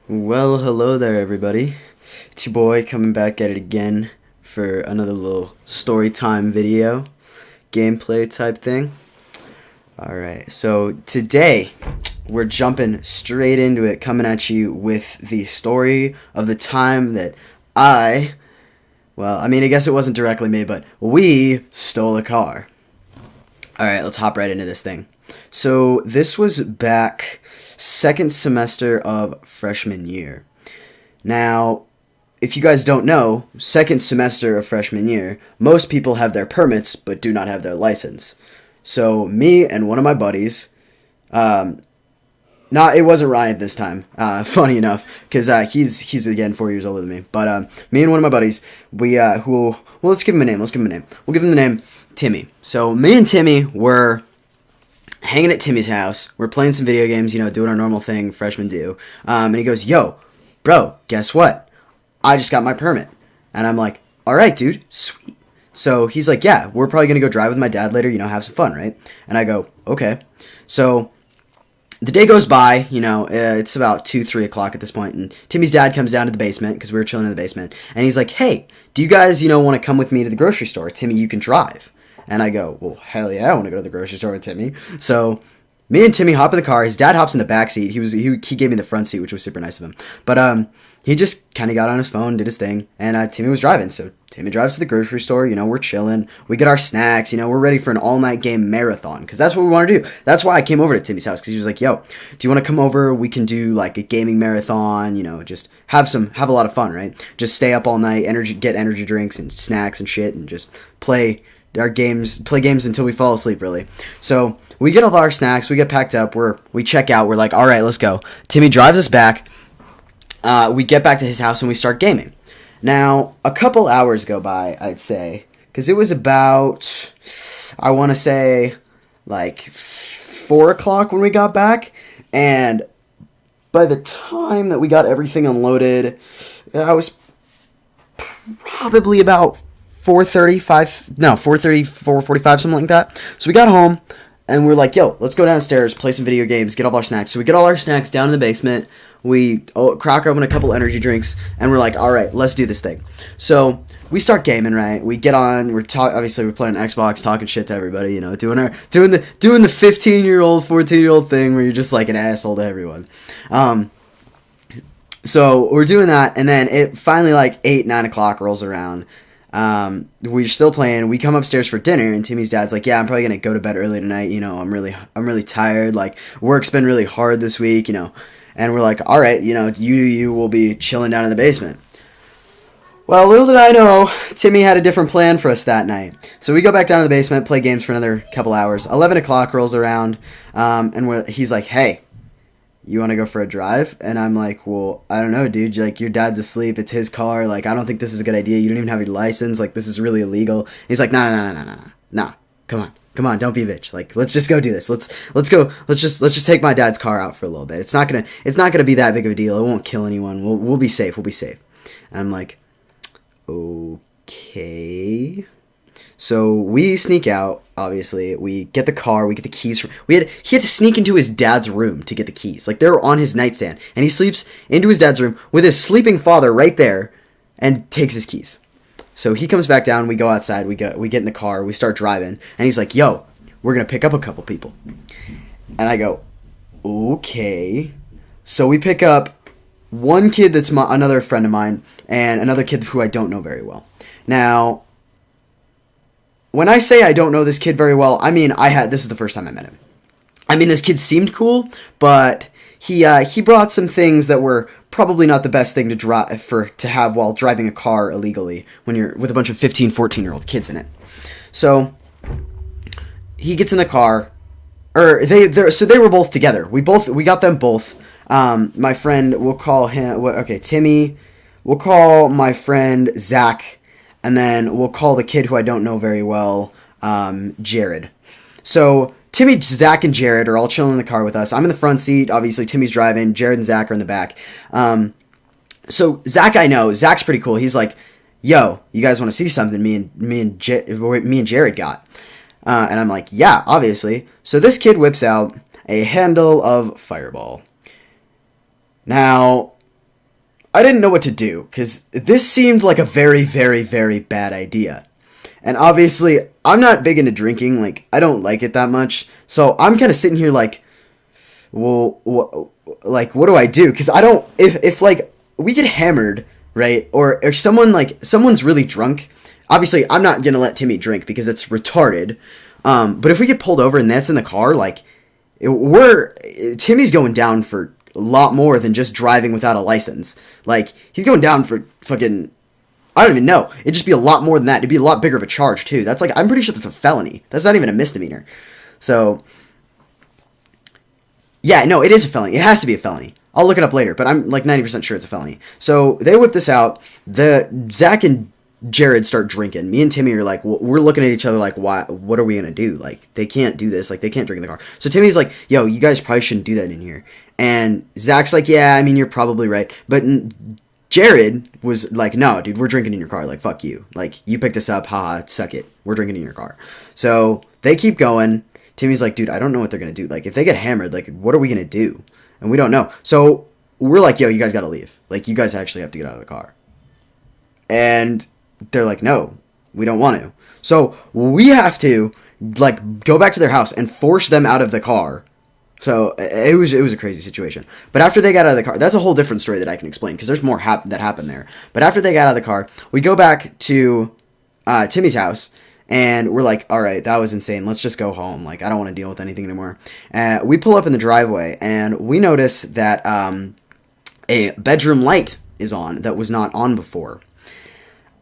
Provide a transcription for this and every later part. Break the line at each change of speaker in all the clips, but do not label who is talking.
Well, hello there, everybody. It's your boy coming back at it again for another little story time video, gameplay type thing. Alright, so today we're jumping straight into it, coming at you with the story of the time that I guess it wasn't directly me, but we stole a car. Alright, let's hop right into this thing. So this was back second semester of freshman year. Now, if you guys don't know, second semester of freshman year, most people have their permits but do not have their license. So me and one of my buddies, it wasn't Ryan this time. Funny enough, because he's again 4 years older than me. But me and one of my buddies, let's give him a name. We'll give him the name Timmy. So me and Timmy were hanging at Timmy's house. We're playing some video games, doing our normal thing freshmen do. And he goes, "Yo, bro, guess what? I just got my permit." And I'm like, "All right, dude, sweet." So he's like, "Yeah, we're probably going to go drive with my dad later, have some fun, right?" And I go, "Okay." So the day goes by, it's about 2, 3 o'clock at this point, and Timmy's dad comes down to the basement, because we were chilling in the basement, and he's like, "Hey, do you guys, want to come with me to the grocery store? Timmy, you can drive." And I go, "Well, hell yeah, I want to go to the grocery store with Timmy." So me and Timmy hop in the car. His dad hops in the back seat. He gave me the front seat, which was super nice of him. But he just kind of got on his phone, did his thing, and Timmy was driving. So Timmy drives to the grocery store. We're chilling. We get our snacks. We're ready for an all-night game marathon because that's what we want to do. That's why I came over to Timmy's house because he was like, "Yo, do you want to come over? We can do like a gaming marathon. Just have a lot of fun, right? Just stay up all night, get energy drinks and snacks and shit, and just play games until we fall asleep, really." So we get all our snacks, we get packed up, we check out, we're like, "All right, let's go." Timmy drives us back. We get back to his house and we start gaming. Now, a couple hours go by, I'd say, because it was about, I want to say, like 4 o'clock when we got back, and by the time that we got everything unloaded, I was probably about 4:45, something like that. So we got home, and we're like, "Yo, let's go downstairs, play some video games, get all our snacks." So we get all our snacks down in the basement. We crack open a couple energy drinks, and we're like, "All right, let's do this thing." So we start gaming, right? We get on. Obviously, we're playing Xbox, talking shit to everybody. Doing the 15-year-old, 14-year-old thing where you're just like an asshole to everyone. So we're doing that, and then it finally like 8, 9 o'clock rolls around. We're still playing. We come upstairs for dinner, and Timmy's dad's like, "Yeah, I'm probably gonna go to bed early tonight. I'm really tired. Like, work's been really hard this week. And we're like, "All right, you will be chilling down in the basement." Well, little did I know, Timmy had a different plan for us that night. So we go back down to the basement, play games for another couple hours. 11 o'clock rolls around, and he's like, "Hey, you want to go for a drive?" And I'm like, "Well, I don't know, dude. Like, your dad's asleep. It's his car. Like, I don't think this is a good idea. You don't even have your license. Like, this is really illegal." He's like, "No. Come on. Don't be a bitch. Like, let's just go do this. Let's go. Let's just take my dad's car out for a little bit. It's not gonna be that big of a deal. It won't kill anyone. We'll be safe. We'll be safe." And I'm like, "Okay." So we sneak out. Obviously, we get the car. We get the keys. He had to sneak into his dad's room to get the keys. Like, they were on his nightstand, and he sleeps into his dad's room with his sleeping father right there, and takes his keys. So he comes back down. We go outside. We get in the car. We start driving, and he's like, "Yo, we're gonna pick up a couple people." And I go, "Okay." So we pick up one kid that's another friend of mine, and another kid who I don't know very well. Now, when I say I don't know this kid very well, I mean this is the first time I met him. I mean, this kid seemed cool, but he brought some things that were probably not the best thing to have while driving a car illegally when you're with a bunch of 15, 14-year-old kids in it. So he gets in the car, they were both together. We got them both. My friend, we'll call him Timmy. We'll call my friend Zach. And then we'll call the kid who I don't know very well, Jared. So Timmy, Zach, and Jared are all chilling in the car with us. I'm in the front seat. Obviously, Timmy's driving. Jared and Zach are in the back. So Zach, I know. Zach's pretty cool. He's like, "Yo, you guys want to see something me and Jared got?" And I'm like, "Yeah, obviously." So this kid whips out a handle of Fireball. Now, I didn't know what to do because this seemed like a very, very, very bad idea. And obviously, I'm not big into drinking. Like, I don't like it that much. So I'm kind of sitting here like, well, what do I do? Because I don't, if like, we get hammered, right? Or if someone's really drunk, obviously, I'm not going to let Timmy drink because it's retarded. But if we get pulled over and that's in the car, like, Timmy's going down for a lot more than just driving without a license. Like, he's going down for fucking, I don't even know. It'd just be a lot more than that. It'd be a lot bigger of a charge, too. That's like, I'm pretty sure that's a felony. That's not even a misdemeanor. So, yeah, no, it is a felony. It has to be a felony. I'll look it up later, but I'm like 90% sure it's a felony. So, they whip this out. Zach and Jared start drinking. Me and Timmy are like, we're looking at each other like, why? What are we gonna do? Like, they can't do this. Like, they can't drink in the car. So Timmy's like, yo, you guys probably shouldn't do that in here. And Zach's like, yeah, I mean, you're probably right. But Jared was like, no, dude, we're drinking in your car. Like, fuck you. Like, you picked us up. Haha, suck it. We're drinking in your car. So they keep going. Timmy's like, dude, I don't know what they're gonna do. Like, if they get hammered, like, what are we gonna do? And we don't know. So we're like, yo, you guys gotta leave. Like, you guys actually have to get out of the car. And they're like, no, we don't want to. So we have to like go back to their house and force them out of the car. So it was a crazy situation. But after they got out of the car, that's a whole different story that I can explain because there's more that happened there. But after they got out of the car, we go back to Timmy's house and we're like, all right, that was insane. Let's just go home. Like, I don't want to deal with anything anymore. We pull up in the driveway and we notice that a bedroom light is on that was not on before.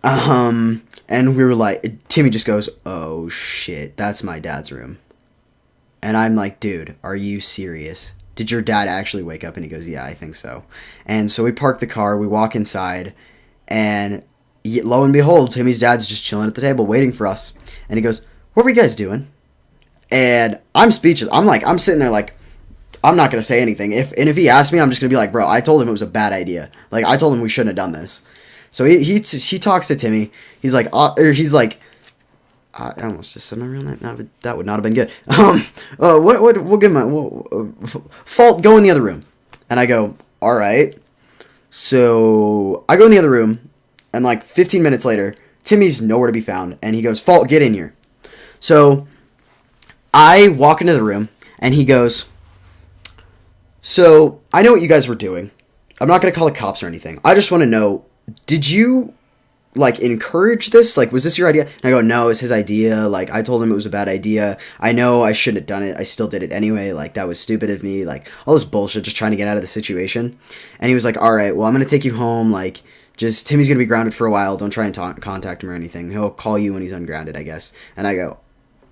And we were like, Timmy just goes, oh shit, that's my dad's room. And I'm like, dude, are you serious? Did your dad actually wake up? And he goes, yeah, I think so. And so we park the car, we walk inside, and lo and behold, Timmy's dad's just chilling at the table waiting for us. And he goes, what were you guys doing? And I'm speechless. I'm sitting there like, I'm not going to say anything. If he asks me, I'm just going to be like, bro, I told him it was a bad idea. Like, I told him we shouldn't have done this. So he talks to Timmy. He's like, I almost just said my real name. That would not have been good. We'll give him Fault, go in the other room. And I go, all right. So I go in the other room, and like 15 minutes later, Timmy's nowhere to be found. And he goes, Fault, get in here. So I walk into the room, and he goes, so I know what you guys were doing. I'm not going to call the cops or anything. I just want to know, did you, like, encourage this? Like, was this your idea? And I go, no, it was his idea. Like, I told him it was a bad idea. I know I shouldn't have done it. I still did it anyway. Like, that was stupid of me. Like, all this bullshit, just trying to get out of the situation. And he was like, all right, well, I'm going to take you home. Like, just, Timmy's going to be grounded for a while. Don't try and contact him or anything. He'll call you when he's ungrounded, I guess. And I go,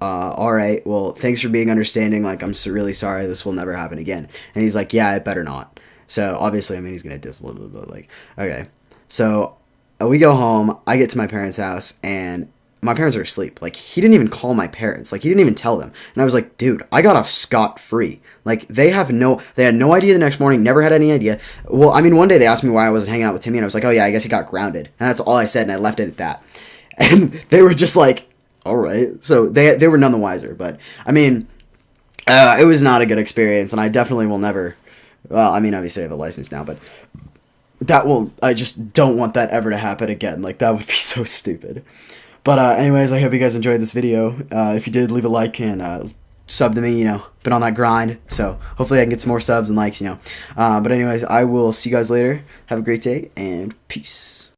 all right, well, thanks for being understanding. Like, I'm really sorry. This will never happen again. And he's like, yeah, it better not. So, obviously, I mean, he's going to blah, blah, blah. Like, okay. So we go home, I get to my parents' house, and my parents are asleep. Like, he didn't even call my parents. Like, he didn't even tell them. And I was like, dude, I got off scot-free. Like, they had no idea the next morning, never had any idea. Well, I mean, one day they asked me why I wasn't hanging out with Timmy, and I was like, oh yeah, I guess he got grounded. And that's all I said, and I left it at that. And they were just like, all right. So they were none the wiser. But, I mean, it was not a good experience, and I definitely will never, well, I mean, obviously I have a license now, but I just don't want that ever to happen again. Like, that would be so stupid. But anyways, I hope you guys enjoyed this video. If you did, leave a like and sub to me, been on that grind. So hopefully I can get some more subs and likes, But anyways, I will see you guys later. Have a great day and peace.